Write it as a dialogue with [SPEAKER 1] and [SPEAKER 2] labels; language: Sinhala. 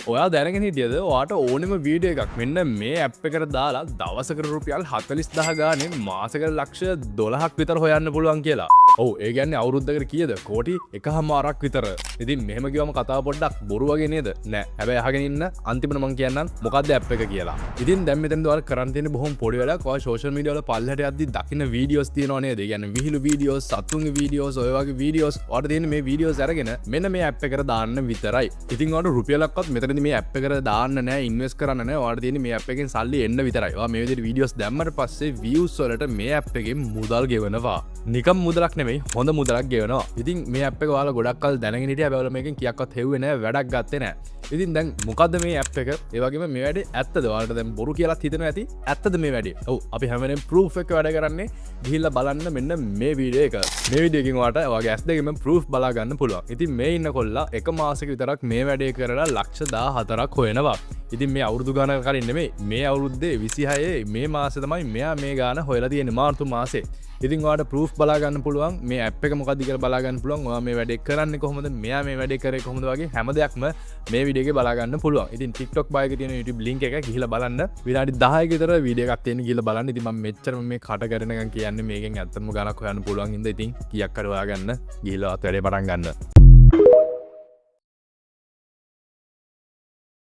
[SPEAKER 1] ඔයා දැනගෙන හිටියද වාට ඕනෙම වීඩියෝ එකක් මෙන්න මේ ඇප් එකට දාලා දවසකට රුපියල් 40,000 ගානේ මාසෙකට ලක්ෂ 12ක් විතර හොයන්න පුළුවන් කියලා. ඔව් ඒ කියන්නේ අවුරුද්දකට කීයද? කෝටි 1.5ක් විතර. ඉතින් මෙහෙම කිව්වම කතාව පොඩ්ඩක් බොරු වගේ නේද? නෑ. හැබැයි අහගෙන ඉන්න අන්තිමට මම කියන්නම් මොකද්ද ඇප් එක කියලා. ඉතින් දැන් මෙතන ඔයාලා කරන් තියෙන බොහොම පොඩි වැඩක්. ඔයා සෝෂල් මීඩියා වල පල්ලෙහාට යද්දි දකින්න වීඩියෝස් තියෙනවා නේද? ඒ කියන්නේ විහිළු වීඩියෝස්, සතුන්ගේ වීඩියෝස්, ඔය වගේ වීඩියෝස්. ඔයාලට තියෙන මේ වීඩියෝස් අරගෙන මෙන්න මේ ඇප් එකට දාන්න විතරයි. ඉතින් ඔයාලට රුපියලක්වත් මෙතනදී මේ ඇප් එකට දාන්න නෑ, ඉන්වෙස්ට් කරන්න නෑ. ඔයාලට තියෙන්නේ මේ ඇප් එකෙන් සල්ලි එන්න විතරයි. ඔයා මේ විදිහට වීඩියෝස් දැම්මට පස්සේ views වලට මේ ඇප් එකෙන් මුදල් ගෙවනවා. නිකම් මුදලක් නෙමෙයි, හොඳ මුදලක් ගෙවනවා. ඉතින් මේ ඇප් එක ඔයාලා ගොඩක් කල් දැනගෙන හිටියා. හැබැයි ඔයාලා මේකෙන් කියාක්වත් හෙව්වේ නෑ, වැඩක් ගත්තේ නෑ. ඉතින් දැන් මොකද්ද මේ ඇප් එක? ඒ වගේම මේ වැඩේ ඇත්තද? ඔයාලට දැන් බොරු කියලාත් හිතෙනවා ඇති. ඇත්තද මේ වැඩේ? ඔව් අපි හැම වෙලේම proof එක වැඩ කරන්නේ. ගිහිල්ලා බලන්න මෙන්න මේ වීඩියෝ එක. මේ වීඩියෝ එකෙන් ඔයාලට ඔයාගේ ඇස් දෙකෙන්ම proof බලා ගන්න පුළුවන්. ඉතින් මේ ඉන්න කොල්ලා එක මාසෙක විතරක් මේ වැඩේ කරලා ලක්ෂ 14ක් හොයනවා. ඉතින් මේ අවුරුදු ගානක කලින් නෙමෙයි, මේ අවුරුද්දේ 26 මේ මාසේ තමයි මෙයා මේ ගාන හොයලා තියෙන්නේ, මාර්තු මාසේ. ඉතින් ඔයාලට proof බලා ගන්න පුළුවන්. මේ ඇප් එක මොකක්ද කියලා බලා ගන්න පුළුවන්. ඔයා මේ වැඩේ කරන්නේ කොහොමද? මෙයා මේ වැඩේ කරේ කොහොමද වගේ හැම දෙයක්ම මේ වීඩියෝ එකේ බලා ගන්න පුළුවන්. ඉතින් TikTok bio එකේ තියෙන YouTube link එක ගිහිල්ලා බලන්න. විනාඩි 10ක විතර වීඩියෝ එකක් තියෙන ගිහිල්ලා බලන්න. ඉතින් මම මෙච්චරම මේ කට කරනකම් කියන්නේ මේකෙන් ඇත්තම ගානක් හොයන්න පුළුවන් හින්දා ඉතින් කීයක් හරි හොයාගන්න ගිහිල්ලා වැඩේ පටන් ගන්න.